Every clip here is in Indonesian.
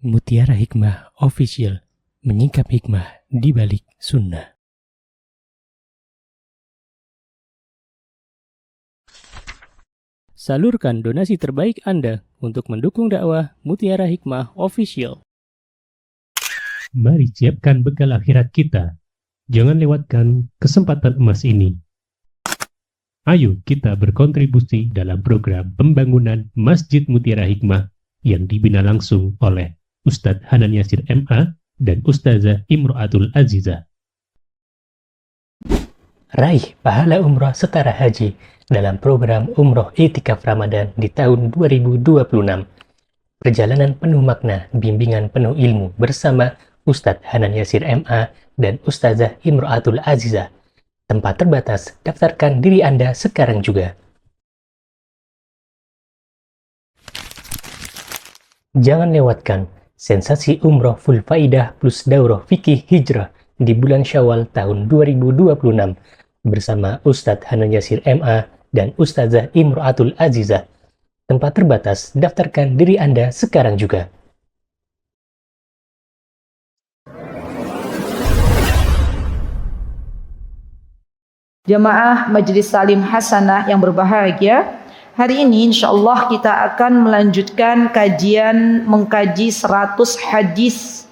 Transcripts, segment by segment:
Mutiara Hikmah Official, menyingkap hikmah di balik sunnah. Salurkan donasi terbaik Anda untuk mendukung dakwah Mutiara Hikmah Official. Mari siapkan bekal akhirat kita. Jangan lewatkan kesempatan emas ini. Ayo kita berkontribusi dalam program pembangunan Masjid Mutiara Hikmah yang dibina langsung oleh Ustadz Hanan Yasir MA dan Ustazah Imro'atul Azizah. Raih pahala umroh setara haji dalam program Umroh Iktikaf Ramadan di tahun 2026. Perjalanan penuh makna, bimbingan penuh ilmu bersama Ustadz Hanan Yasir MA dan Ustazah Imro'atul Azizah. Tempat terbatas, daftarkan diri Anda sekarang juga. Jangan lewatkan sensasi umroh full faidah plus daurah fikih hijrah di bulan Syawal tahun 2026 bersama Ustadz Hanan Yasir MA dan Ustazah Imro'atul Azizah. Tempat terbatas, daftarkan diri Anda sekarang juga. Jamaah Majelis Salim Hasanah yang berbahagia, hari ini insyaallah kita akan melanjutkan kajian mengkaji 100 hadis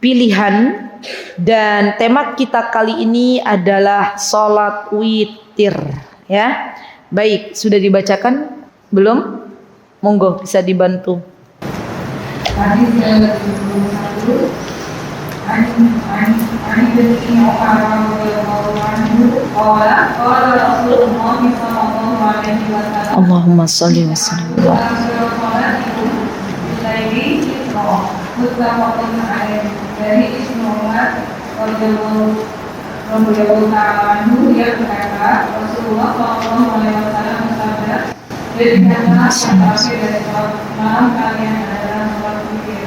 pilihan, dan tema kita kali ini adalah sholat witir, ya. Baik, sudah dibacakan belum? Monggo bisa dibantu. Hadis yang ke-21 Ani bin Umar radhiyallahu anhu qala Rasulullah sallallahu alaihi wasallam Allahumma shalli wa sallim dari Ibnu Umar radhiyallahu ta'ala anhu, dia berkata Rasulullah sallallahu alaihi wasallam bersabda, "Jadikanlah terakhir dari sholat malam kalian adalah sholat witir."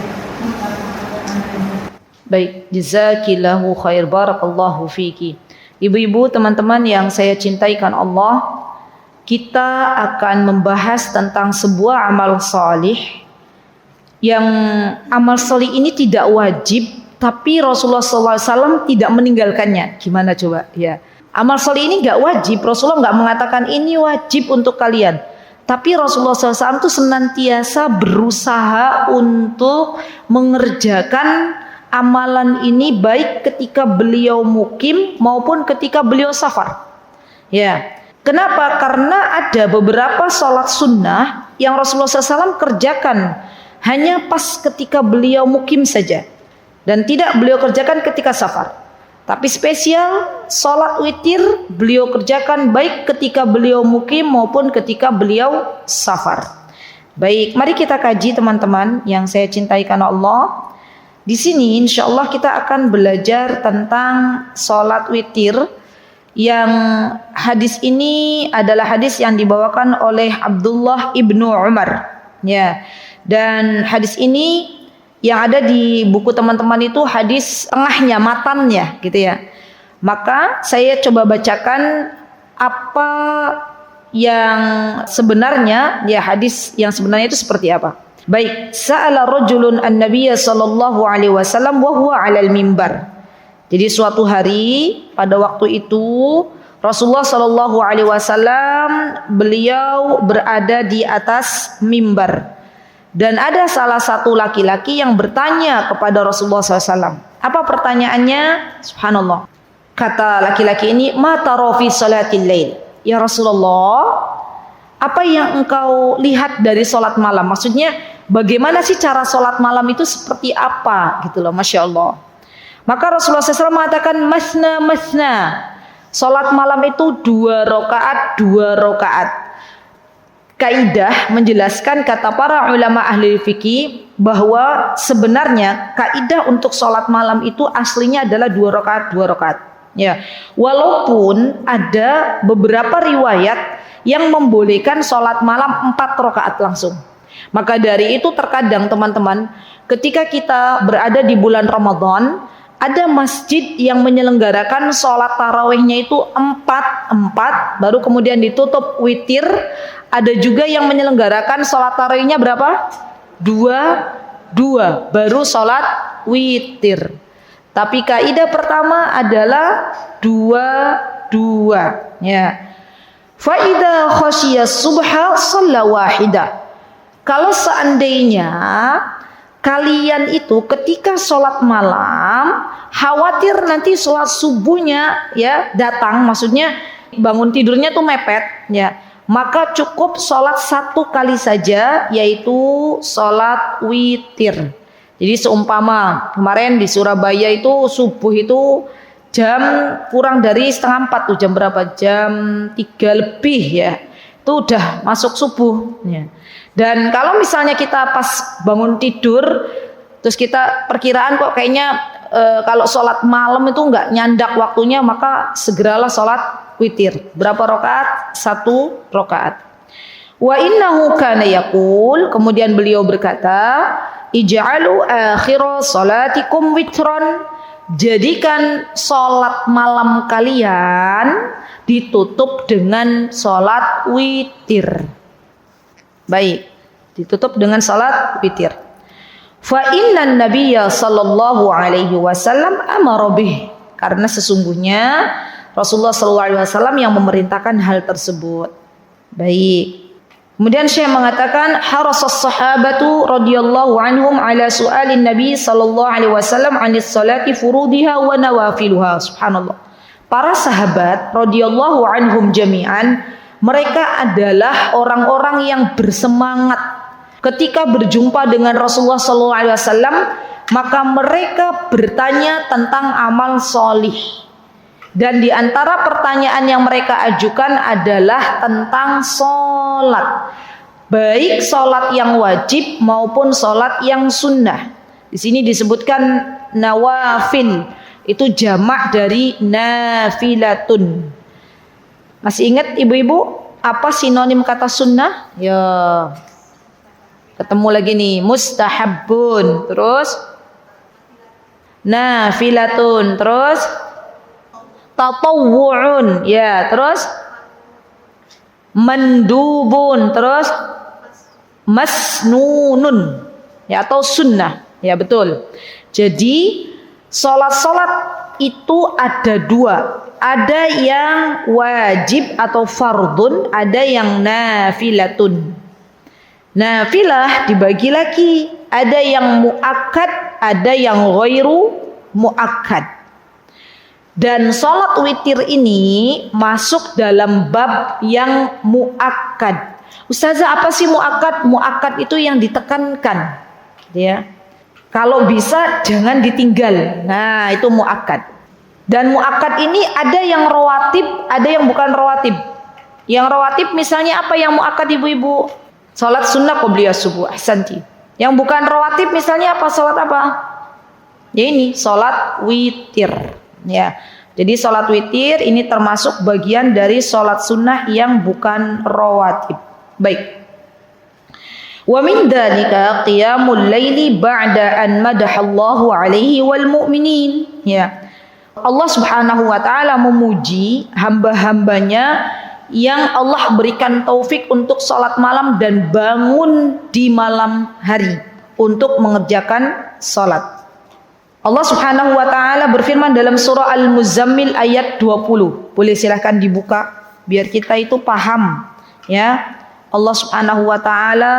Baik, jazakillahu khair, barakallahu fiki. Ibu-ibu, teman-teman yang saya cintaikan Allah, kita akan membahas tentang sebuah amal salih yang amal salih ini tidak wajib, tapi Rasulullah SAW tidak meninggalkannya. Gimana coba? Ya, amal salih ini nggak wajib. Rasulullah nggak mengatakan ini wajib untuk kalian, tapi Rasulullah SAW itu senantiasa berusaha untuk mengerjakan amalan ini baik ketika beliau mukim maupun ketika beliau safar. Ya, kenapa? Karena ada beberapa sholat sunnah yang Rasulullah SAW kerjakan hanya pas ketika beliau mukim saja, dan tidak beliau kerjakan ketika safar. Tapi spesial sholat witir beliau kerjakan baik ketika beliau mukim maupun ketika beliau safar. Baik, mari kita kaji teman-teman yang saya cintai karena Allah. Di sini insya Allah kita akan belajar tentang sholat witir, yang hadis ini adalah hadis yang dibawakan oleh Abdullah ibnu Umar, ya. Dan hadis ini yang ada di buku teman-teman itu hadis tengahnya, matannya, gitu ya. Maka saya coba bacakan apa yang sebenarnya, ya, hadis yang sebenarnya itu seperti apa. Baik, sa'ala rajulun an-nabiyya sallallahu alaihi wasallam wa huwa 'alal mimbar. Jadi suatu hari pada waktu itu Rasulullah sallallahu alaihi wasallam beliau berada di atas mimbar, dan ada salah satu laki-laki yang bertanya kepada Rasulullah SAW. Apa pertanyaannya? Subhanallah. Kata laki-laki ini, "Ma tara fi salatil lail?" Ya Rasulullah, apa yang engkau lihat dari sholat malam? Maksudnya bagaimana sih cara sholat malam itu seperti apa gitu loh, Masya Allah. Maka Rasulullah SAW mengatakan masna masna, sholat malam itu 2 rakaat. Kaidah menjelaskan, kata para ulama ahli fikih, bahwa sebenarnya kaidah untuk sholat malam itu aslinya adalah 2 rakaat. Ya, walaupun ada beberapa riwayat yang membolehkan sholat malam 4 rakaat langsung. Maka dari itu terkadang teman-teman, ketika kita berada di bulan Ramadan, ada masjid yang menyelenggarakan sholat tarawihnya itu 4, baru kemudian ditutup witir. Ada juga yang menyelenggarakan sholat tarawihnya berapa? 2 2, baru sholat witir. Tapi kaidah pertama adalah 2 ya. Fa idza khasyiya subha shalla wahida. Kalau seandainya kalian itu ketika sholat malam khawatir nanti sholat subuhnya ya datang, maksudnya bangun tidurnya tuh mepet ya, maka cukup sholat 1 kali saja, yaitu sholat witir. Jadi seumpama kemarin di Surabaya itu subuh itu jam kurang dari 3:30 tuh, jam berapa? Jam 3 lebih ya, itu udah masuk subuh ya. Dan kalau misalnya kita pas bangun tidur terus kita perkiraan kok kayaknya kalau sholat malam itu nggak nyandak waktunya, maka segeralah sholat witir. Berapa rakaat? 1 rakaat. Wa innahu kana yaqul, kemudian beliau berkata, ij'alu akhir salatikum witron, jadikan sholat malam kalian ditutup dengan sholat witir. Baik, ditutup dengan salat witir. Fa innan nabiyya sallallahu alaihi wasallam amara bih, karena sesungguhnya Rasulullah sallallahu alaihi wasallam yang memerintahkan hal tersebut. Baik. Kemudian Syekh mengatakan harasas sahabatu radhiyallahu anhum ala su'alin nabi sallallahu alaihi wasallam 'anis salati furudiha wa nawafiluha. Subhanallah. Para sahabat radhiyallahu anhum jami'an, mereka adalah orang-orang yang bersemangat ketika berjumpa dengan Rasulullah SAW, maka mereka bertanya tentang amal solih. Dan di antara pertanyaan yang mereka ajukan adalah tentang sholat, baik sholat yang wajib maupun sholat yang sunnah. Di sini disebutkan nawafil, itu jamak dari nafilatun. Masih ingat ibu-ibu apa sinonim kata sunnah? Ya, ketemu lagi nih, mustahabun, terus nafilatun, terus tatawwu'un, ya, terus mandubun, terus masnunun, ya, atau sunnah, ya, betul. Jadi sholat-sholat itu ada 2. Ada yang wajib atau fardun, ada yang nafilatun. Nafilah dibagi lagi, ada yang muakkad, ada yang ghairu muakkad. Dan sholat witir ini masuk dalam bab yang muakkad. Ustazah, apa sih muakkad? Muakkad itu yang ditekankan, ya. Kalau bisa jangan ditinggal. Nah, itu muakkad. Dan muakkad ini ada yang rawatib, ada yang bukan rawatib. Yang rawatib misalnya apa yang muakkad ibu-ibu? Salat sunnah qobliyah subuh, ahsanti. Yang bukan rawatib misalnya apa? Salat apa? Ya ini, salat witir. Ya. Jadi salat witir ini termasuk bagian dari salat sunnah yang bukan rawatib. Baik. Wa min dzalika qiyamul laili ba'da an madahallahu alaihi wal mu'minin. Ya. Allah Subhanahu wa taala memuji hamba-hambanya yang Allah berikan taufik untuk salat malam dan bangun di malam hari untuk mengerjakan salat. Allah Subhanahu wa taala berfirman dalam surah Al-Muzammil ayat 20. Boleh silahkan dibuka biar kita itu paham, ya. Allah Subhanahu wa taala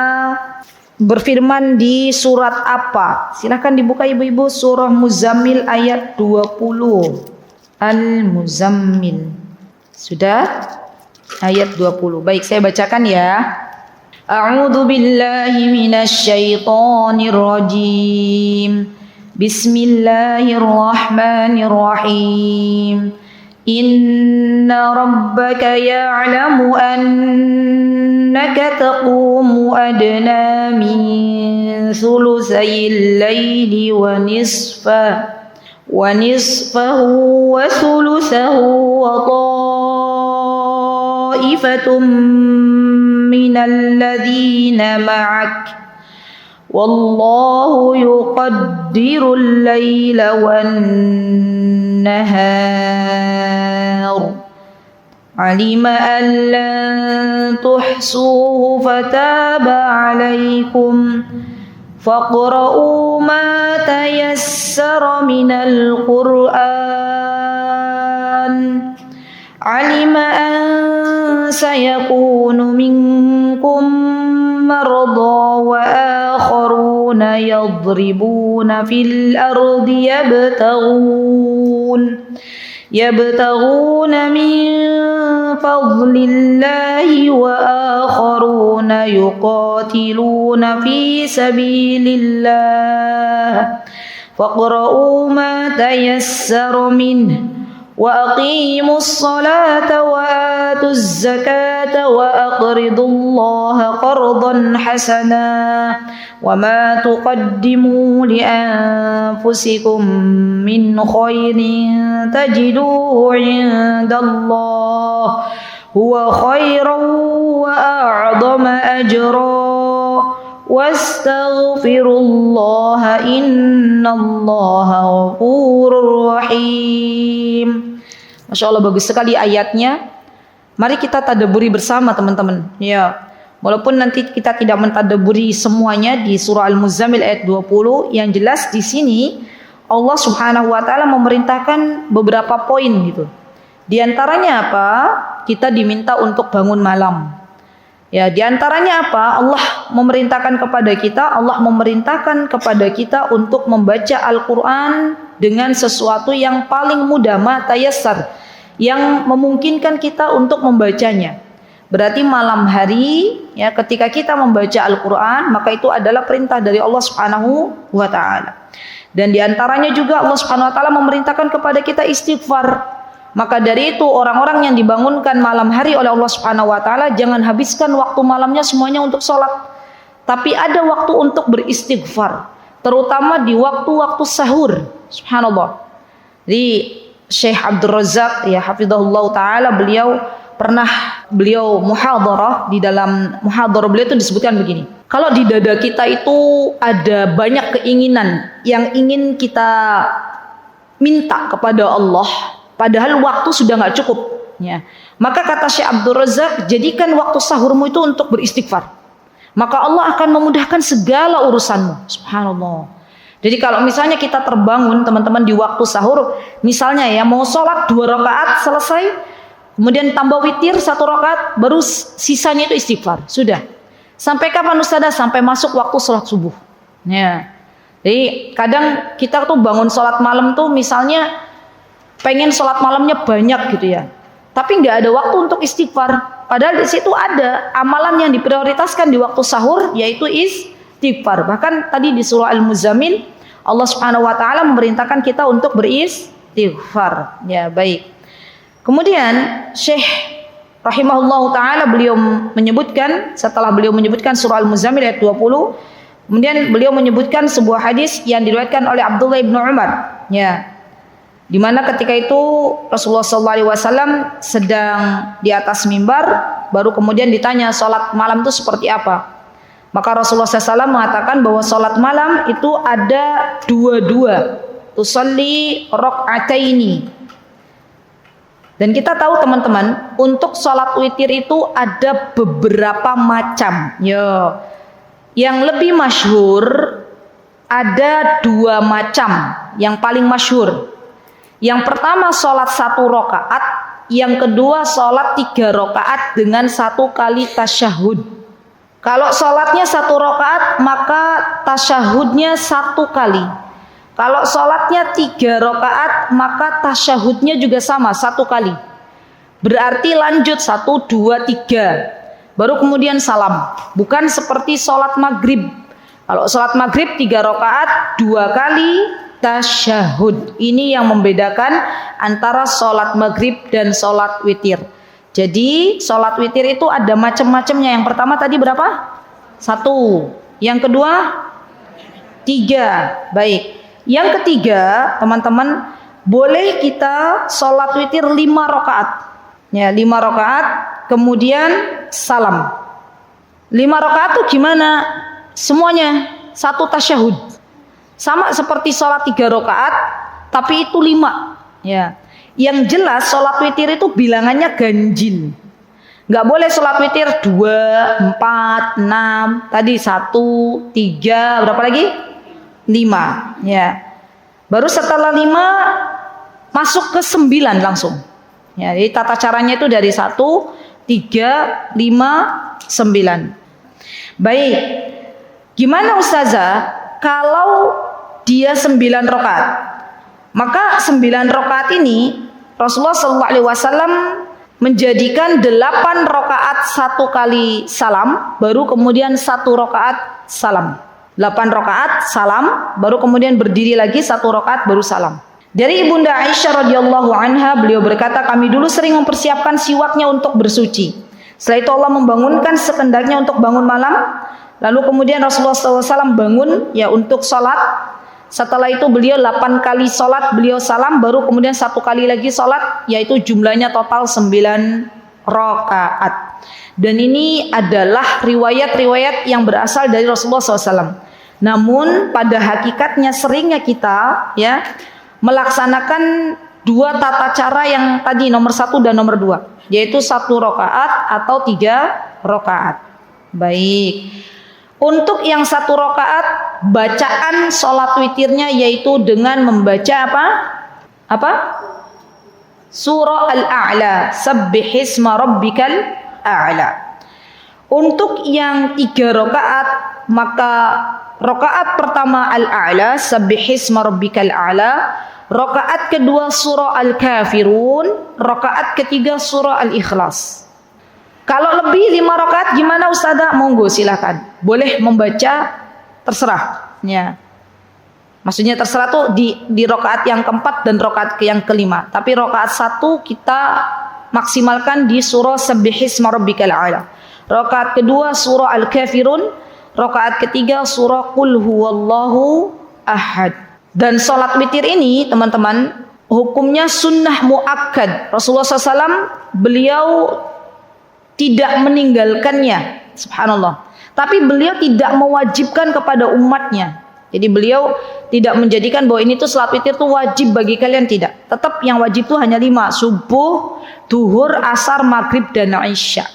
berfirman di surat apa? Silahkan dibuka ibu-ibu, surah Muzammil ayat 20. Al-Muzammil. Sudah? Ayat 20. Baik, saya bacakan ya. A'udzu billahi minasy syaithanir rajim. Bismillahirrahmanirrahim. Inna rabbaka ya'lamu annaka taqumu adna min thulusayil laili wa nisfahu wa thuluthahu wa ta'ifatum minal ladzina ma'ak wallahu yuqaddirul laila wan nahar alima an lan tuhsuhu fataba alaikum faqra'u ma tayassara minal Qur'an. Alima an sayakunu minkum marda wa akharuna yadribuna fil ardi yabtaghuna min fadlillahi wa akharuna yuqatiluna fi sabilillah faqra'u ma tayassara minhu wa aqimus salata wa atuz zakata wa aqridullaha qardan hasana wa ma tuqaddimu li anfusikum min khairin tajiduhu indallah huwa khairan wa a'zama ajra wastaghfirullaha innallaha ghafurur rahim. Masya Allah, bagus sekali ayatnya. Mari kita tadabburi bersama teman-teman. Ya, walaupun nanti kita tidak mentadabburi semuanya di surah Al-Muzammil ayat 20, yang jelas di sini Allah Subhanahu wa taala memerintahkan beberapa poin gitu. Di antaranya apa? Kita diminta untuk bangun malam. Ya, di antaranya apa? Allah memerintahkan kepada kita untuk membaca Al-Qur'an dengan sesuatu yang paling mudah, matayassar, yang memungkinkan kita untuk membacanya. Berarti malam hari, ya, ketika kita membaca Al-Qur'an, maka itu adalah perintah dari Allah Subhanahu wa taala. Dan di antaranya juga Allah Subhanahu wa taala memerintahkan kepada kita istighfar. Maka dari itu orang-orang yang dibangunkan malam hari oleh Allah Subhanahu wa taala jangan habiskan waktu malamnya semuanya untuk sholat, tapi ada waktu untuk beristighfar, terutama di waktu-waktu sahur. Subhanallah. Di Syekh Abdul Razak, ya hafizahullah taala, beliau muhadharah. Di dalam muhadharah beliau itu disebutkan begini: kalau di dada kita itu ada banyak keinginan yang ingin kita minta kepada Allah, padahal waktu sudah nggak cukup, ya. Maka kata Syekh Abdul Razak, jadikan waktu sahurmu itu untuk beristighfar. Maka Allah akan memudahkan segala urusanmu. Subhanallah. Jadi kalau misalnya kita terbangun teman-teman di waktu sahur, misalnya ya mau sholat 2 rakaat selesai, kemudian tambah witir 1 rakaat, baru sisanya itu istighfar. Sudah. Sampai kapan Ustazah? Sampai masuk waktu sholat subuh. Ya. Jadi kadang kita tuh bangun sholat malam tuh misalnya pengen sholat malamnya banyak gitu ya, tapi nggak ada waktu untuk istighfar. Padahal di situ ada amalan yang diprioritaskan di waktu sahur, yaitu istighfar. Bahkan tadi di surah Al-Muzammil Allah Subhanahu wa taala memerintahkan kita untuk beristighfar. Ya, baik. Kemudian Syekh rahimahullah taala beliau menyebutkan, setelah beliau menyebutkan surah Al-Muzammil ayat 20, kemudian beliau menyebutkan sebuah hadis yang diriwayatkan oleh Abdullah bin Umar, ya, di mana ketika itu Rasulullah SAW sedang di atas mimbar, baru kemudian ditanya sholat malam itu seperti apa. Maka Rasulullah SAW mengatakan bahwa sholat malam itu ada 2 tusalli raq'ataini. Dan kita tahu teman-teman, untuk sholat witir itu ada beberapa macam. Ya, yang lebih masyhur ada 2 macam, yang paling masyhur. Yang pertama sholat 1 rakaat, yang kedua sholat 3 rakaat dengan 1 kali tasyahud. Kalau sholatnya 1 rakaat, maka tasyahudnya 1 kali. Kalau sholatnya 3 rakaat, maka tasyahudnya juga sama, 1 kali. Berarti lanjut 1, 2, 3, baru kemudian salam. Bukan seperti sholat maghrib. Kalau sholat maghrib 3 rakaat, 2 kali tasyahud. Ini yang membedakan antara sholat maghrib dan sholat witir. Jadi sholat witir itu ada macam-macamnya. Yang pertama tadi berapa? 1. Yang kedua 3. Baik. Yang ketiga teman-teman, boleh kita sholat witir 5 rakaat. Ya, 5 rakaat kemudian salam. 5 rakaat itu gimana? Semuanya 1 tasyahud. Sama seperti sholat 3 rakaat, tapi itu 5. Ya. Yang jelas sholat witir itu bilangannya ganjil. Nggak boleh sholat witir 2, 4, 6, tadi 1, 3, berapa lagi? 5. Ya. Baru setelah 5 masuk ke 9 langsung. Ya, jadi tata caranya itu dari 1, 3, 5, 9. Baik. Gimana Ustazah kalau dia 9 rakaat? Maka 9 rakaat ini Rasulullah SAW menjadikan 8 rakaat 1 kali salam, baru kemudian 1 rakaat salam. 8 rakaat salam, baru kemudian berdiri lagi 1 rakaat baru salam. Dari Ibunda Aisyah radhiyallahu anha, beliau berkata, kami dulu sering mempersiapkan siwaknya untuk bersuci. Setelah itu Allah membangunkan sekendaknya untuk bangun malam. Lalu kemudian Rasulullah SAW bangun ya untuk sholat. Setelah itu beliau 8 kali sholat, beliau salam, baru kemudian 1 kali lagi sholat, yaitu jumlahnya total 9 rakaat. Dan ini adalah riwayat-riwayat yang berasal dari Rasulullah SAW. Namun pada hakikatnya seringnya kita ya melaksanakan 2 tata cara yang tadi nomor 1 dan nomor 2, yaitu 1 rakaat atau 3 rakaat. Baik. Untuk yang 1 rakaat, bacaan sholat witirnya yaitu dengan membaca apa? Surah Al-A'la, Sabbihisma Rabbikal A'la. Untuk yang 3 rakaat, maka rakaat pertama Al-A'la, Sabbihisma Rabbikal A'la. Rakaat kedua surah Al-Kafirun. Rakaat ketiga surah Al-Ikhlas. Kalau lebih 5 rakaat gimana Ustazah? Monggo silakan. Boleh membaca, terserah. Ya. Maksudnya terserah tuh di rakaat yang keempat dan rakaat yang kelima. Tapi rakaat 1 kita maksimalkan di surah Sabbihisma Rabbikal A'la. Rakaat kedua surah Al-Kafirun. Rakaat ketiga surah Qul Huwallahu Ahad. Dan sholat witir ini teman-teman hukumnya sunnah muakkad. Rasulullah SAW beliau tidak meninggalkannya, subhanallah. Tapi beliau tidak mewajibkan kepada umatnya. Jadi beliau tidak menjadikan bahwa ini tuh salat witir tuh wajib bagi kalian, tidak. Tetap yang wajib tuh hanya 5, subuh, duhur, asar, maghrib, dan isya.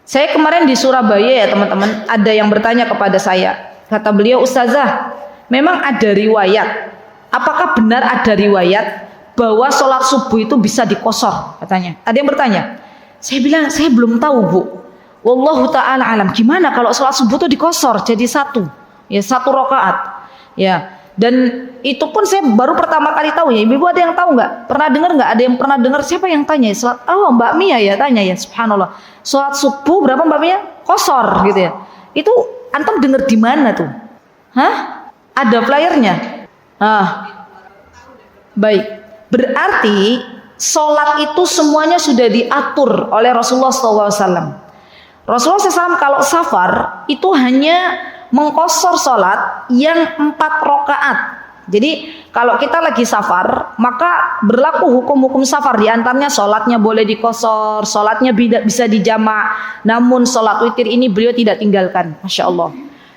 Saya kemarin di Surabaya ya teman-teman, ada yang bertanya kepada saya. Kata beliau, Ustazah, memang ada riwayat. Apakah benar ada riwayat bahwa sholat subuh itu bisa dikosor? Katanya. Ada yang bertanya. Saya bilang, saya belum tahu Bu. Wallahu ta'ala alam. Gimana kalau sholat subuh itu dikosor jadi 1? Ya 1 rakaat. Ya. Dan itu pun saya baru pertama kali tahu ya. Ibu ada yang tahu nggak? Pernah dengar nggak? Ada yang pernah dengar? Siapa yang tanya? Sholat, oh Mbak Mia ya tanya ya. Subhanallah. Sholat subuh berapa Mbak Mia? Kosor gitu ya. Itu antum dengar di mana tuh? Hah? Ada flyernya? Baik. Berarti sholat itu semuanya sudah diatur oleh Rasulullah SAW. Rasulullah SAW kalau safar itu hanya mengqashar sholat yang 4 rakaat. Jadi kalau kita lagi safar, maka berlaku hukum-hukum safar. Di antaranya sholatnya boleh dikosor, sholatnya bisa dijamak. Namun sholat witir ini beliau tidak tinggalkan, masya Allah.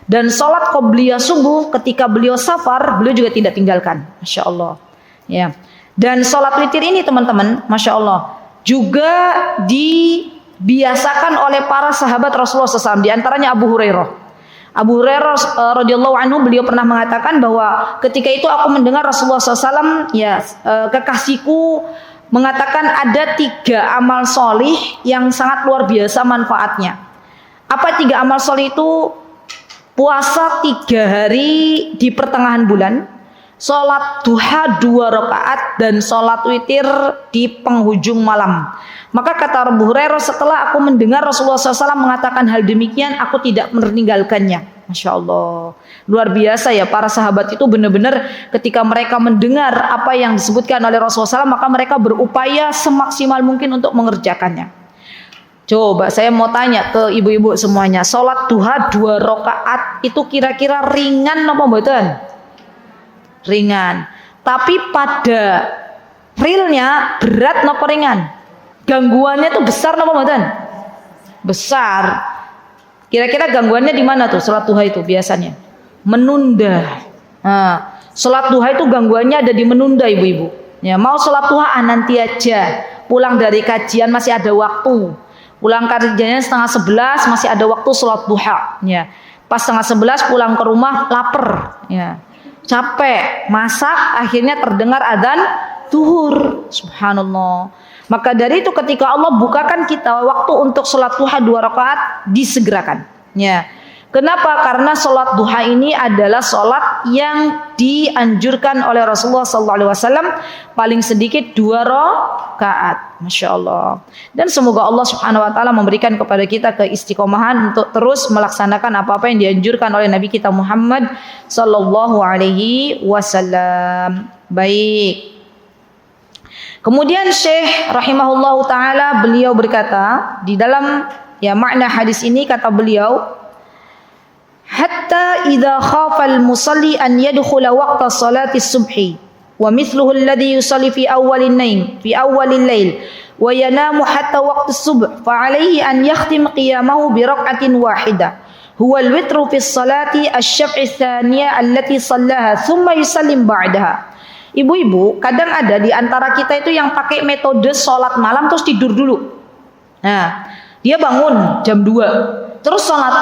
Dan sholat qobliyah subuh ketika beliau safar, beliau juga tidak tinggalkan, masya Allah. Ya. Dan sholat witir ini teman-teman, masya Allah, juga dibiasakan oleh para sahabat Rasulullah SAW. Di antaranya Abu Hurairah. Abu Hurairah radhiyallahu anhu, beliau pernah mengatakan bahwa ketika itu aku mendengar Rasulullah SAW, ya kekasihku mengatakan ada 3 amal solih yang sangat luar biasa manfaatnya. Apa 3 amal solih itu? Puasa 3 hari di pertengahan bulan, sholat duha 2 rakaat, dan sholat witir di penghujung malam. Maka kata Abu Hurairah, setelah aku mendengar Rasulullah SAW mengatakan hal demikian, aku tidak meninggalkannya. Masya Allah, luar biasa ya, para sahabat itu benar-benar ketika mereka mendengar apa yang disebutkan oleh Rasulullah SAW, maka mereka berupaya semaksimal mungkin untuk mengerjakannya. Coba saya mau tanya ke ibu-ibu semuanya, sholat duha 2 rakaat itu kira-kira ringan apa mboten? Ringan. Tapi pada realnya berat apa ringan? Gangguannya tuh besar apa mboten? Besar. Kira-kira gangguannya di mana tuh sholat duha itu biasanya? Menunda. Nah, sholat duha itu gangguannya ada di menunda ibu-ibu. Ya, mau sholat duha nanti aja. Pulang dari kajian masih ada waktu. Pulang kerjanya 10:30 masih ada waktu sholat duha. Ya. Pas 10:30 pulang ke rumah lapar. Ya. Capek, masak, akhirnya terdengar adzan zuhur. Subhanallah. Maka dari itu ketika Allah bukakan kita waktu untuk sholat duha 2 rakaat, disegerakan. Ya. Kenapa? Karena sholat duha ini adalah sholat yang dianjurkan oleh Rasulullah SAW paling sedikit 2 rakaat. Masya Allah. Dan semoga Allah Subhanahu Wa Taala memberikan kepada kita keistiqomahan untuk terus melaksanakan apa-apa yang dianjurkan oleh Nabi kita Muhammad Sallallahu Alaihi Wasallam. Baik. Kemudian Syekh rahimahullahu taala beliau berkata di dalam makna hadis ini, kata beliau, hatta idza khafa al-musalli an yadkhula waqta salati subhi wa mithluhu alladhi yusalli fi awwalin layl wa yanamu hatta waqti subh fa alayhi an yakhtim qiyamahu bi raq'atin wahidah huwa al-witru fi salati asy-syaf'i ats-tsaniyah allati sallaha thumma yusallim ba'daha. Ibu-ibu, kadang ada di antara kita itu yang pakai metode sholat malam terus tidur dulu. Nah, dia bangun jam 2, terus sholat,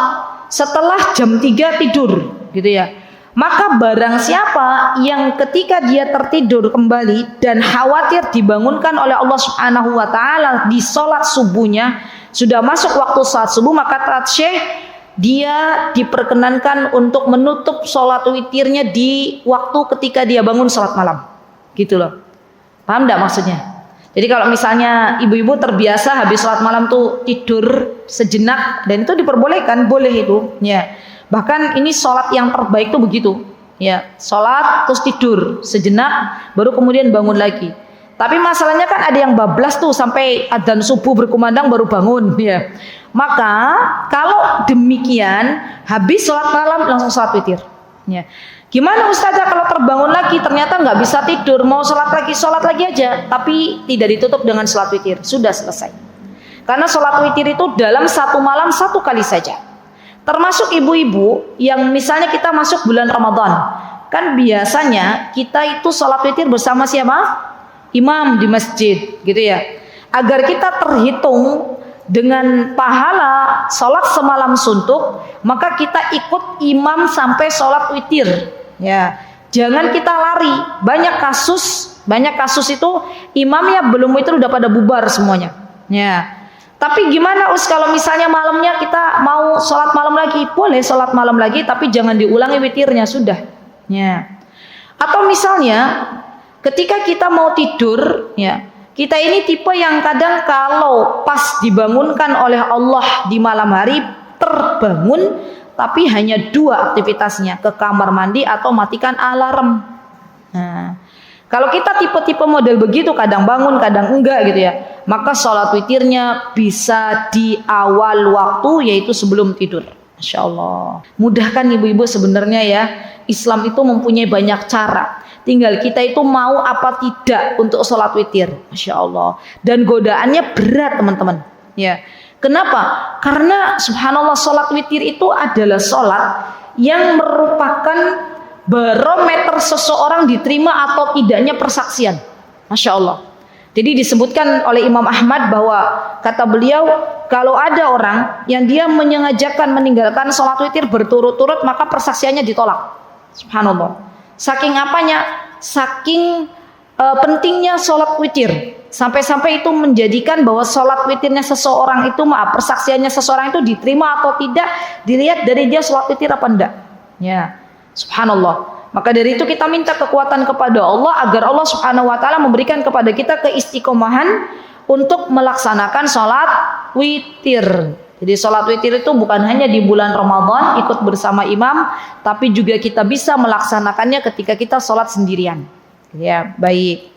setelah jam 3 tidur, gitu ya. Maka barang siapa yang ketika dia tertidur kembali dan khawatir dibangunkan oleh Allah Subhanahu wa taala di sholat subuhnya, sudah masuk waktu sholat subuh, maka kata Syekh, dia diperkenankan untuk menutup sholat witirnya di waktu ketika dia bangun sholat malam, gitu loh. Paham enggak maksudnya? Jadi kalau misalnya ibu-ibu terbiasa habis sholat malam tuh tidur sejenak, dan itu diperbolehkan, boleh itu, ya. Bahkan ini sholat yang terbaik tuh begitu, ya. Sholat terus tidur sejenak, baru kemudian bangun lagi. Tapi masalahnya kan ada yang bablas tuh sampai adzan subuh berkumandang baru bangun, ya. Maka kalau demikian habis sholat malam langsung sholat witir. Ya. Gimana Ustazah kalau terbangun lagi ternyata nggak bisa tidur, mau sholat lagi aja, tapi tidak ditutup dengan sholat witir, sudah selesai. Karena sholat witir itu dalam satu malam 1 kali saja. Termasuk ibu-ibu yang misalnya kita masuk bulan Ramadan, kan biasanya kita itu sholat witir bersama siapa? Imam di masjid, gitu ya. Agar kita terhitung dengan pahala sholat semalam suntuk, maka kita ikut imam sampai sholat witir, ya. Jangan kita lari. Banyak kasus itu imamnya belum witir udah pada bubar semuanya, ya. Tapi gimana kalau misalnya malamnya kita mau sholat malam lagi? Boleh sholat malam lagi, tapi jangan diulangi witirnya, sudah, ya. Atau misalnya ketika kita mau tidur, ya, kita ini tipe yang kadang kalau pas dibangunkan oleh Allah di malam hari terbangun, tapi hanya 2 aktivitasnya, ke kamar mandi atau matikan alarm. Nah, kalau kita tipe-tipe model begitu, kadang bangun kadang enggak, gitu ya, maka sholat witirnya bisa di awal waktu, yaitu sebelum tidur. Masya Allah. Mudah kan ibu-ibu sebenarnya ya. Islam itu mempunyai banyak cara. Tinggal kita itu mau apa tidak untuk sholat witir, masya Allah. Dan godaannya berat teman-teman. Ya, kenapa? Karena subhanallah sholat witir itu adalah sholat yang merupakan barometer seseorang diterima atau tidaknya persaksian, masya Allah. Jadi disebutkan oleh Imam Ahmad bahwa kata beliau, kalau ada orang yang dia menyengajakan meninggalkan sholat witir berturut-turut, maka persaksiannya ditolak. Subhanallah. Saking apanya? Saking pentingnya sholat witir, sampai-sampai itu menjadikan bahwa sholat witirnya seseorang itu, persaksiannya seseorang itu diterima atau tidak dilihat dari dia sholat witir apa enggak. Ya, subhanallah. Maka dari itu kita minta kekuatan kepada Allah agar Allah Subhanahu wa taala memberikan kepada kita keistiqomahan untuk melaksanakan sholat witir. Jadi sholat witir itu bukan hanya di bulan Ramadan ikut bersama imam, tapi juga kita bisa melaksanakannya ketika kita sholat sendirian. Ya, baik.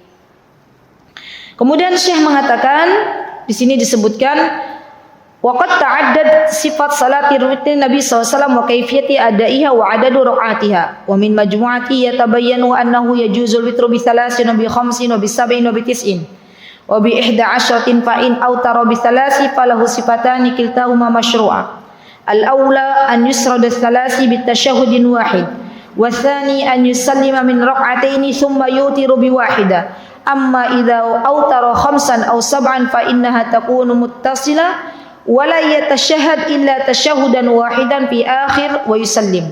Kemudian Syekh mengatakan, di sini disebutkan, waqad ta'addad sifat salatir witir Nabi SAW wa kaifiyati adaiha wa adadu raq'atiha wa min majmu'ati yatabayyanu annahu yajuzul witru bi 3 wa bi 5 wa bi 7 wa bi 9. Wa bi 11 fa in autara bi 3 falahu sifatani kiltahuma masyru'a. Al-awla an yusrada 3 bi tashahhudin wahid wa tsani an yusallima min raq'ataini thumma yutiru bi wahida. Amma idza autara 5 aw 7 fa innaha takunu muttasila wa la yatashahhad illa tashahhudan wahidan fi akhir wa yusallim.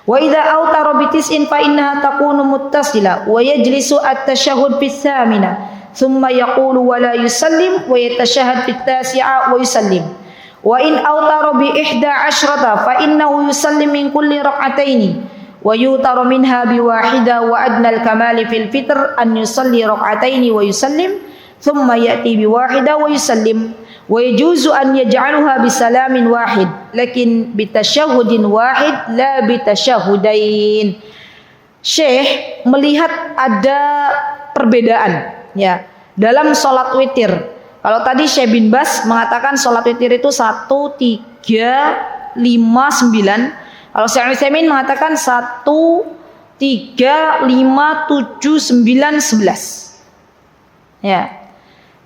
Wa idza awtara bi tis'in fa innaha takunu muttasila wa yajlisu at-tashahhud fi tsamina thumma yaqulu wa la yusallim wa yatashahhad fi tasi'a wa yusallim. Wa in awtara bi 11 fa innahu yusallim min kulli rak'ataini wa yutaru minha bi wahida wa adna al-kamali fil fitr an yusalli rak'ataini wa yusallim thumma ya'ti bi wahida wa yusallim. Wa yajuzu an yaj'aluha bi salamin wahid lakin bi tashahhudin wahid la bi tashahhudain. Syekh melihat ada perbedaan ya dalam salat witir. Kalau tadi Syekh bin Bas mengatakan salat witir itu 1 3 5 9. Kalau Syekh Utsaimin mengatakan 1 3 5 7 9 11. Ya.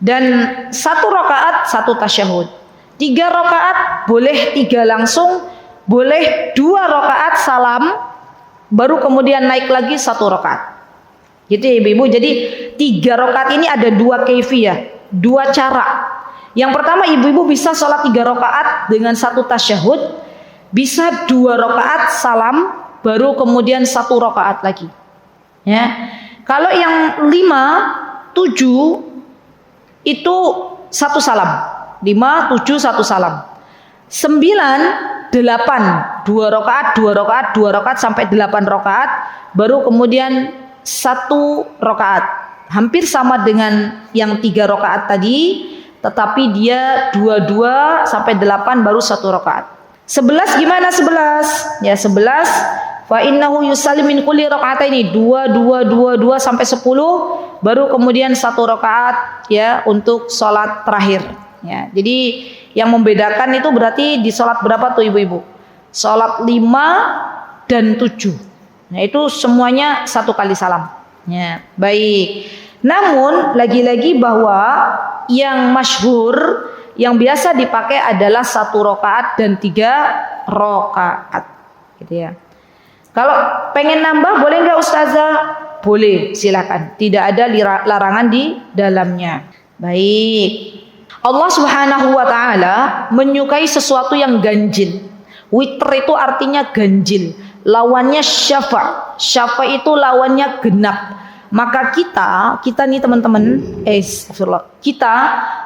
Dan 1 rakaat 1 tasyahud. 3 rakaat boleh 3 langsung, boleh 2 rakaat salam, baru kemudian naik lagi 1 rakaat. Gitu ya ibu-ibu. Jadi 3 rakaat ini ada 2 kaifiyah, 2 cara. Yang pertama ibu-ibu bisa sholat 3 rakaat dengan 1 tasyahud, bisa 2 rakaat salam, baru kemudian 1 rakaat lagi. Ya. Kalau yang 5, 7 itu 1 salam. 5, 7, 1 salam. 9, 8, 2 rakaat, 2 rakaat, 2 rakaat sampai 8 rakaat, baru kemudian 1 rakaat. Hampir sama dengan yang 3 rakaat tadi, tetapi dia 22 sampai 8 baru 1 rakaat. 11 gimana 11? Ya 11 fa innahu yusallim min kulli raka'ataini 2 sampai 10 baru kemudian 1 rakaat ya untuk salat terakhir ya. Jadi yang membedakan itu berarti di salat berapa tuh ibu-ibu? Salat 5 dan 7. Nah, itu semuanya 1 kali salam. Ya, baik. Namun lagi-lagi bahwa yang masyhur yang biasa dipakai adalah 1 rakaat dan 3 rakaat gitu ya. Kalau pengen nambah boleh nggak Ustazah? Boleh, silakan. Tidak ada larangan di dalamnya. Baik. Allah Subhanahu wa taala menyukai sesuatu yang ganjil. Witr itu artinya ganjil. Lawannya syafa. Syafa itu lawannya genap. Maka kita nih teman-teman, kita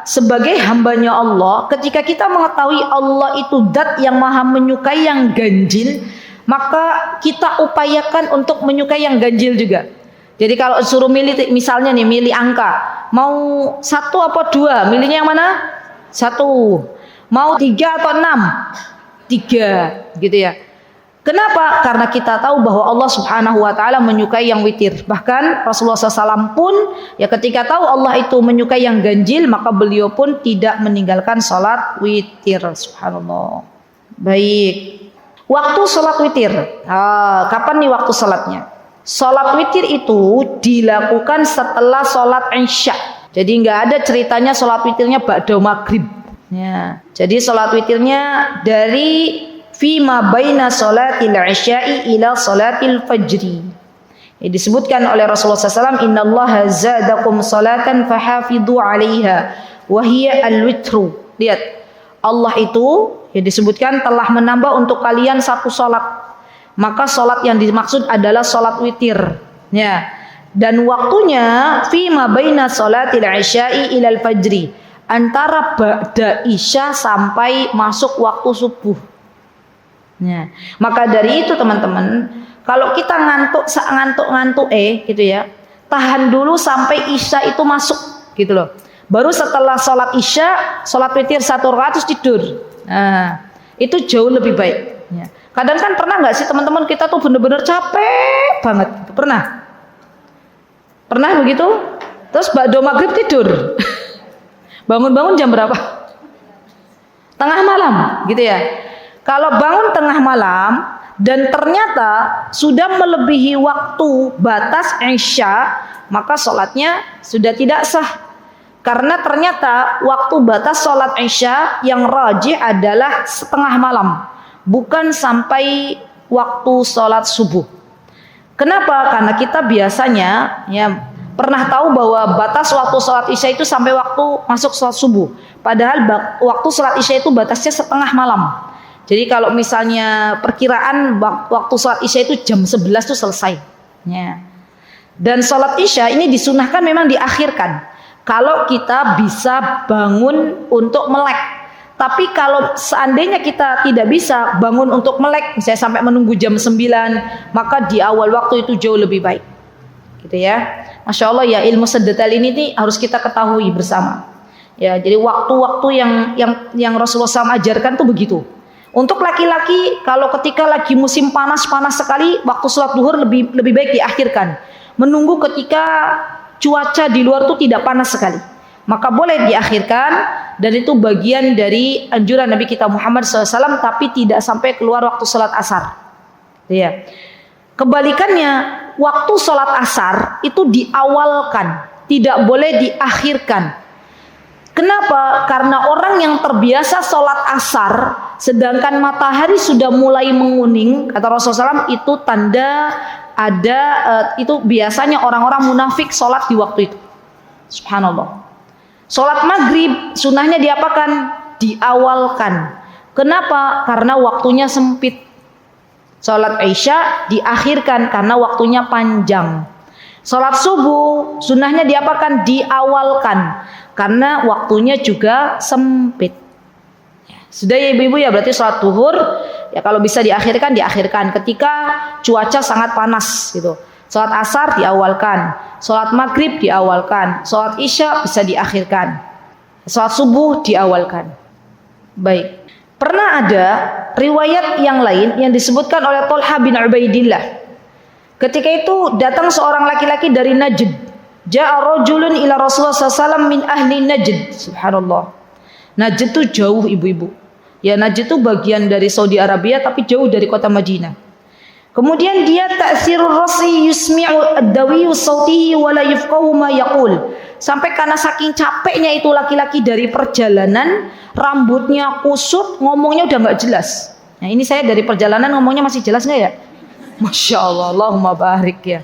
sebagai hambanya Allah, ketika kita mengetahui Allah itu zat yang maha menyukai yang ganjil, maka kita upayakan untuk menyukai yang ganjil juga. Jadi kalau suruh milih, misalnya nih milih angka, mau 1 apa 2, milihnya yang mana? 1. Mau 3 atau 6? 3, gitu ya. Kenapa? Karena kita tahu bahwa Allah Subhanahu wa taala menyukai yang witir. Bahkan Rasulullah SAW pun ya ketika tahu Allah itu menyukai yang ganjil, maka beliau pun tidak meninggalkan salat witir. Subhanallah. Baik. Waktu salat witir. Kapan nih waktu salatnya? Salat witir itu dilakukan setelah salat Isya. Jadi nggak ada ceritanya salat witirnya ba'da maghrib. Ya. Jadi salat witirnya dari fima baina salatil isya'i ila salatil fajri. Disebutkan oleh Rasulullah SAW, innallaha zadakum salatan fahafidhu 'alaiha wa hiya al-witru. Lihat, Allah itu ya disebutkan telah menambah untuk kalian 1 salat. Maka salat yang dimaksud adalah salat witir. Ya. Dan waktunya fima baina salatil isya'i ila al-fajri. Antara ba'da isya sampai masuk waktu subuh. Ya. Maka dari itu teman-teman, kalau kita ngantuk gitu ya, tahan dulu sampai isya itu masuk gitu loh. Baru setelah sholat isya, sholat witir 1 rakaat terus tidur. Nah, itu jauh lebih baik. Ya. Kadang kan pernah nggak sih teman-teman kita tuh bener-bener capek banget, pernah begitu? Terus ba'da maghrib tidur, bangun-bangun jam berapa? Tengah malam, gitu ya. Kalau bangun tengah malam dan ternyata sudah melebihi waktu batas Isya, maka sholatnya sudah tidak sah. Karena ternyata waktu batas sholat Isya yang rajih adalah setengah malam, bukan sampai waktu sholat subuh. Kenapa? Karena kita biasanya ya pernah tahu bahwa batas waktu sholat isya itu sampai waktu masuk sholat subuh. Padahal waktu sholat isya itu batasnya setengah malam. Jadi kalau misalnya perkiraan waktu sholat isya itu jam 11 itu selesai. Ya. Dan sholat isya ini disunahkan memang diakhirkan. Kalau kita bisa bangun untuk melek. Tapi kalau seandainya kita tidak bisa bangun untuk melek, misalnya sampai menunggu jam 9, maka di awal waktu itu jauh lebih baik. Gitu ya. Masya Allah ya, ilmu sedetail ini nih harus kita ketahui bersama. Ya, jadi waktu-waktu yang Rasulullah SAW ajarkan tuh begitu. Untuk laki-laki, kalau ketika lagi musim panas sekali, waktu sholat duhur lebih baik diakhirkan. Menunggu ketika cuaca di luar tuh tidak panas sekali, maka boleh diakhirkan. Dan itu bagian dari anjuran Nabi kita Muhammad SAW, tapi tidak sampai keluar waktu sholat asar. Ya. Kebalikannya, waktu sholat asar itu diawalkan, tidak boleh diakhirkan. Kenapa? Karena orang yang terbiasa sholat asar, sedangkan matahari sudah mulai menguning, kata Rasulullah SAW, itu tanda ada itu biasanya orang-orang munafik sholat di waktu itu. Subhanallah. Sholat maghrib sunnahnya diapakan? Diawalkan. Kenapa? Karena waktunya sempit. Sholat isya diakhirkan karena waktunya panjang. Sholat subuh sunnahnya diapakan? Diawalkan karena waktunya juga sempit. Sudah ya ibu-ibu ya, berarti sholat duhur ya kalau bisa diakhirkan ketika cuaca sangat panas gitu. Sholat asar diawalkan, sholat maghrib diawalkan, sholat isya bisa diakhirkan, sholat subuh diawalkan. Baik. Pernah ada riwayat yang lain yang disebutkan oleh Thalha bin Ubaidillah. Ketika itu datang seorang laki-laki dari Najd. Ja'a rajulun ila Rasulullah SAW min ahli Najd. Subhanallah. Najd itu jauh ibu-ibu. Ya, Najd itu bagian dari Saudi Arabia tapi jauh dari kota Madinah. Kemudian dia ta'sirur rasi yusmi'u ad-dawiyu sautihi wa la yafqahu ma yaqul. Sampai karena saking capeknya itu laki-laki dari perjalanan, rambutnya kusut, ngomongnya udah enggak jelas. Nah, ini saya dari perjalanan ngomongnya masih jelas enggak ya? Masya Allah, Allahumma barik ya.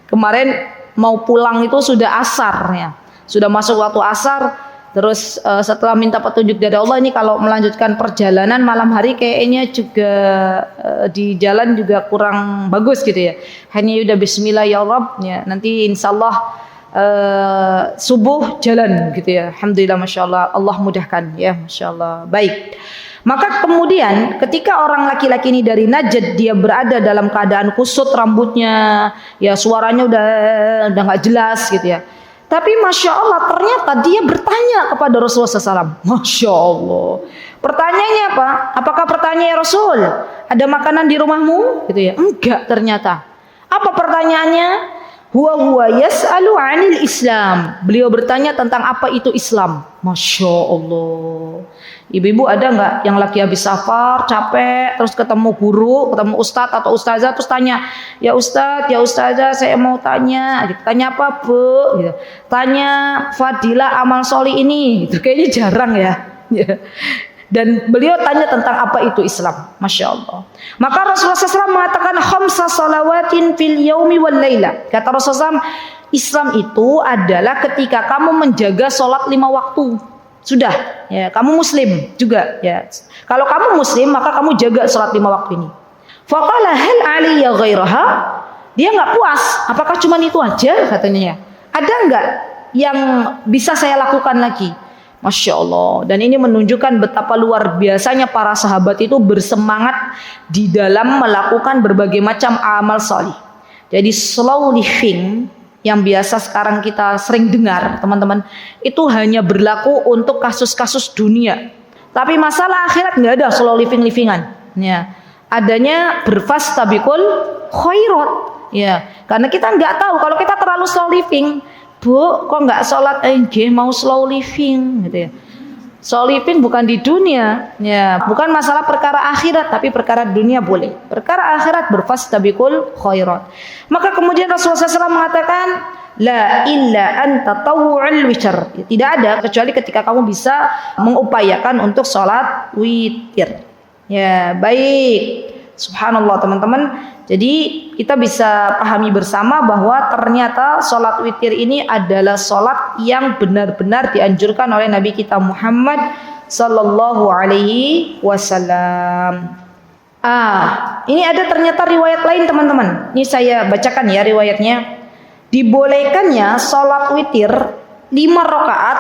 Kemarin mau pulang itu sudah asar ya. Sudah masuk waktu asar. Terus setelah minta petunjuk dari Allah, ini kalau melanjutkan perjalanan malam hari kayaknya juga di jalan juga kurang bagus gitu ya. Hanya udah bismillah ya Rabb ya. Nanti insyaallah subuh jalan gitu ya. Alhamdulillah, masya Allah, Allah mudahkan ya, masya Allah. Baik. Maka kemudian ketika orang laki-laki ini dari Najd, dia berada dalam keadaan kusut rambutnya, ya suaranya udah nggak jelas gitu ya. Tapi masya Allah ternyata dia bertanya kepada Rasulullah SAW. Masya Allah. Pertanyaannya apa? Apakah pertanyaan Rasul? Ada makanan di rumahmu? Gitu ya. Enggak ternyata. Apa pertanyaannya? Huwa yas'alu 'anil Islam. Beliau bertanya tentang apa itu Islam. Masya Allah. Ibu-ibu ada nggak yang lagi habis safar, capek, terus ketemu guru, ketemu ustadz atau ustazah, terus tanya, ya ustadz, ya ustazah, saya mau tanya. Gitu. Tanya apa bu? Gitu. Tanya fadilah amal sholih ini. Gitu. Kayaknya jarang ya. Dan beliau tanya tentang apa itu Islam. Masya Allah. Maka Rasulullah SAW mengatakan khamsa salawatin fil yaumi wal laila. Kata Rasulullah SAW, Islam itu adalah ketika kamu menjaga sholat 5 waktu. Sudah, ya, kamu muslim juga ya. Kalau kamu muslim maka kamu jaga sholat 5 waktu ini. Faqala hal aliyya ghairaha? Dia nggak puas. Apakah cuma itu aja katanya ya? Ada nggak yang bisa saya lakukan lagi? Masya Allah. Dan ini menunjukkan betapa luar biasanya para sahabat itu bersemangat di dalam melakukan berbagai macam amal salih. Jadi slow living yang biasa sekarang kita sering dengar teman-teman, itu hanya berlaku untuk kasus-kasus dunia. Tapi masalah akhirat nggak ada slow living-livingan. Ya. Adanya berfastabiqul khairat. Ya. Karena kita nggak tahu kalau kita terlalu slow living, bu, kok nggak sholat? Mau slow living, gitu ya. Slow living bukan di dunia, ya, bukan masalah perkara akhirat, tapi perkara dunia boleh. Perkara akhirat berfastabiqul khairat. Maka kemudian Rasulullah SAW mengatakan, la illa an tatawwu'al witr. Tidak ada kecuali ketika kamu bisa mengupayakan untuk sholat witir. Ya, baik. Subhanallah teman-teman. Jadi kita bisa pahami bersama bahwa ternyata sholat witir ini adalah sholat yang benar-benar dianjurkan oleh Nabi kita Muhammad sallallahu alaihi wasallam. Ini ada ternyata riwayat lain teman-teman. Ini saya bacakan ya riwayatnya. Dibolehkannya sholat witir 5 rakaat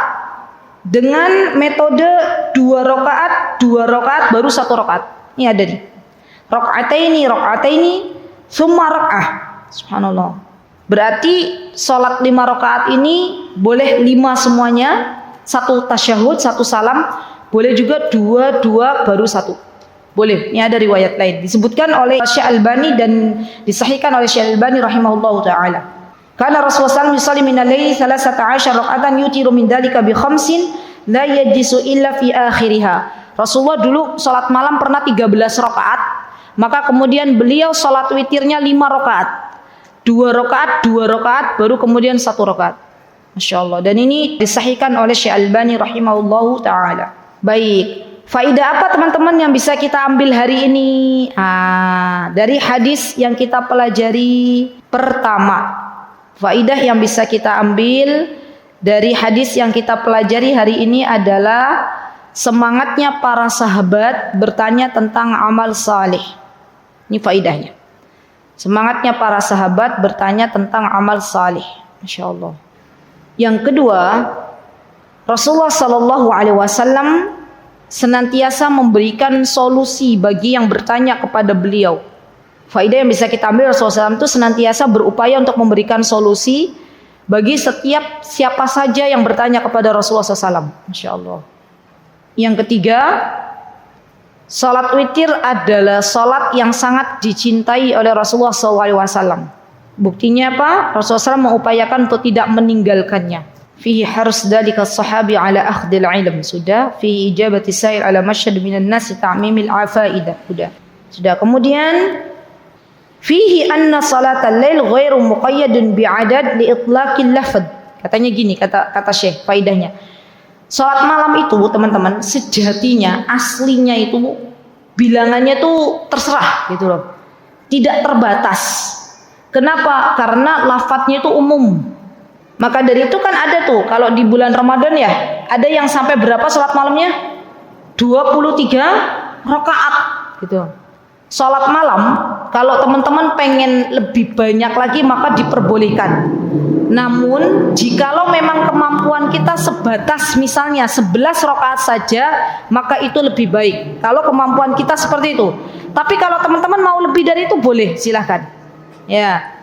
dengan metode 2 rakaat baru 1 rakaat. Ini ada nih. Rakaataini summa raka'ah. Subhanallah. Berarti sholat 5 rakaat ini boleh 5 semuanya, 1 tasyahud, 1 salam, boleh juga 2 baru 1. Boleh. Ini ada riwayat lain disebutkan oleh Syekh Albani dan disahihkan oleh Syekh Albani rahimahullahu taala. Karena Rasulullah SAW yusalli minal laili 13 raka'atan yutiru min dzalika bi khamsin la yajlisu illa fi akhiriha. Rasulullah dulu salat malam pernah 13 rakaat, maka kemudian beliau salat witirnya 5 rakaat. 2 rakaat baru kemudian 1 rakaat. Masya Allah. Dan ini disahihkan oleh Syekh Albani rahimahullahu taala. Baik. Faidah apa teman-teman yang bisa kita ambil hari ini? Dari hadis yang kita pelajari pertama. Faidah yang bisa kita ambil dari hadis yang kita pelajari hari ini adalah semangatnya para sahabat bertanya tentang amal saleh. Ini faidahnya. Semangatnya para sahabat bertanya tentang amal saleh. Masya Allah. Yang kedua, Rasulullah Sallallahu Alaihi Wasallam senantiasa memberikan solusi bagi yang bertanya kepada beliau. Faidah yang bisa kita ambil, Rasulullah SAW itu senantiasa berupaya untuk memberikan solusi bagi setiap siapa saja yang bertanya kepada Rasulullah SAW. Masya Allah. Yang ketiga, salat witir adalah salat yang sangat dicintai oleh Rasulullah SAW. Buktinya apa? Rasulullah SAW mengupayakan untuk tidak meninggalkannya. Fihi harus dalika sahabi ala akhdil ilm. Sudah. Fihi ijabati sa'il ala masyad minan nasi ta'mimil afaidah. Sudah. Kemudian fihi anna salatal lail ghairu muqayyadun bi'adad li itlaqil lafz. Katanya gini, kata Syekh faidahnya. Salat malam itu teman-teman sejatinya aslinya itu bilangannya tuh terserah gitu loh. Tidak terbatas. Kenapa? Karena lafadznya itu umum. Maka dari itu kan ada tuh kalau di bulan Ramadan ya, ada yang sampai berapa salat malamnya? 23 rakaat gitu. Salat malam kalau teman-teman pengen lebih banyak lagi maka diperbolehkan. Namun jikalau memang kemampuan kita sebatas misalnya 11 rakaat saja, maka itu lebih baik. Kalau kemampuan kita seperti itu. Tapi kalau teman-teman mau lebih dari itu boleh, silahkan. Ya.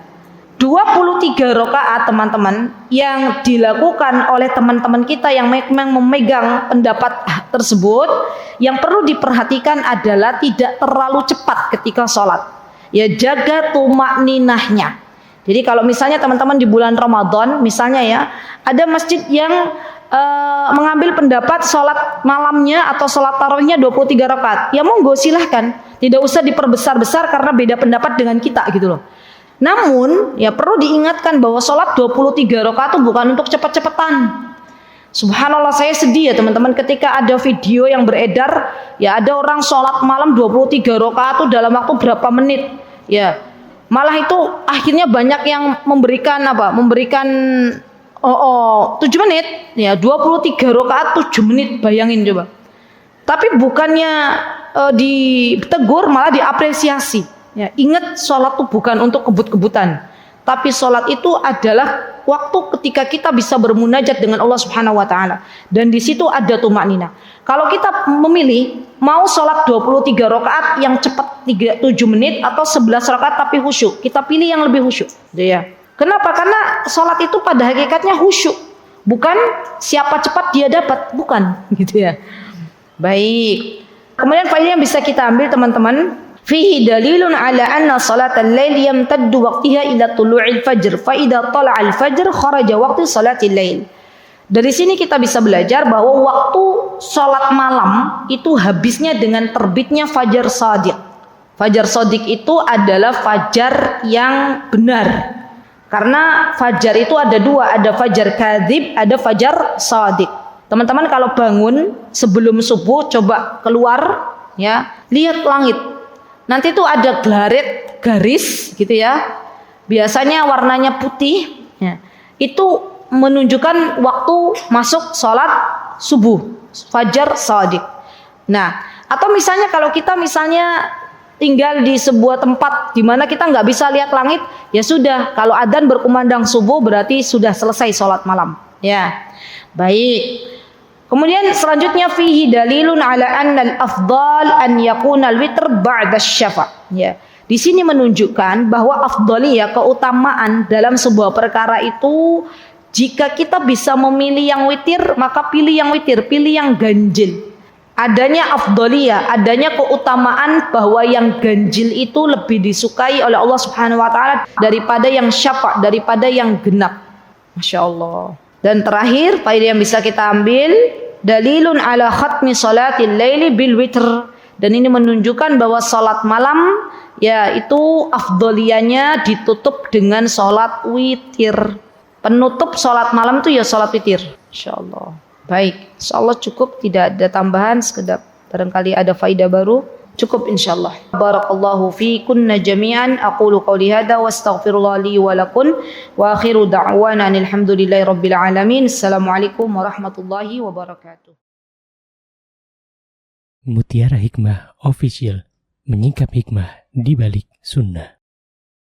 23 rakaat teman-teman yang dilakukan oleh teman-teman kita yang memang memegang pendapat tersebut, yang perlu diperhatikan adalah tidak terlalu cepat ketika sholat. Ya, jaga tumakninahnya. Jadi kalau misalnya teman-teman di bulan Ramadan misalnya ya, ada masjid yang mengambil pendapat sholat malamnya atau sholat tarawihnya 23 rakaat, ya monggo silahkan, tidak usah diperbesar-besar karena beda pendapat dengan kita gitu loh. Namun ya perlu diingatkan bahwa sholat 23 rakaat itu bukan untuk cepat-cepatan. Subhanallah, saya sedih ya teman-teman ketika ada video yang beredar, ya ada orang sholat malam 23 rakaat itu dalam waktu berapa menit. Ya malah itu akhirnya banyak yang memberikan 7 menit, ya 23 rakaat 7 menit, bayangin coba. Tapi bukannya ditegur, malah diapresiasi. Ya, ingat sholat itu bukan untuk kebut-kebutan, tapi sholat itu adalah waktu ketika kita bisa bermunajat dengan Allah Subhanahu Wa Taala, dan di situ ada tumaknina. Kalau kita memilih mau sholat 23 rakaat yang cepat 7 menit atau 11 rakaat tapi khusyuk, kita pilih yang lebih khusyuk. Ya. Kenapa? Karena sholat itu pada hakikatnya khusyuk, bukan siapa cepat dia dapat, bukan, gitu ya. Baik. Kemudian faedah yang bisa kita ambil teman-teman. Fihi dalilun ala anna salatal lail yamtaddu waqtiha ila tulu'il fajr fa idza tala'al fajr kharaja waqtu salatil lail. Dari sini kita bisa belajar bahwa waktu salat malam itu habisnya dengan terbitnya fajar shadiq. Fajar shadiq itu adalah fajar yang benar. Karena fajar itu ada dua, ada fajar kadzib, ada fajar shadiq. Teman-teman kalau bangun sebelum subuh coba keluar ya, lihat langit. nanti tuh ada glaret garis gitu ya. Biasanya warnanya putih. Ya. Itu menunjukkan waktu masuk sholat subuh, fajar shadiq. Nah, atau misalnya kalau kita misalnya tinggal di sebuah tempat di mana kita nggak bisa lihat langit, ya sudah, kalau adzan berkumandang subuh berarti sudah selesai sholat malam. Ya, baik. Kemudian selanjutnya fihi dalilun ala anna al-afdal an yakuna al-witr ba'da syafa'. Ya. Di sini menunjukkan bahwa afdaliyah, keutamaan dalam sebuah perkara itu, jika kita bisa memilih yang witir, maka pilih yang witir, pilih yang ganjil. Adanya afdaliyah, adanya keutamaan bahwa yang ganjil itu lebih disukai oleh Allah Subhanahu wa taala daripada yang syafa', daripada yang genap. Masya Allah. Dan terakhir, faedah yang bisa kita ambil, dalilun ala khatmi salatil laili bil witr. Dan ini menunjukkan bahwa salat malam ya itu afdaliyahnya ditutup dengan salat witir. Penutup salat malam itu ya salat witir. Insyaallah. Baik, insyaallah cukup, tidak ada tambahan, sekedar barangkali ada faedah baru. Cukup insyaallah. Barakallahu fiikunna jami'an. Aqulu qouli hadza wa astaghfirullah li wa lakum wa akhiru da'wana alhamdulillahi rabbil alamin. Assalamualaikum warahmatullahi wabarakatuh. Mutiara Hikmah Official, menyingkap hikmah di balik sunnah.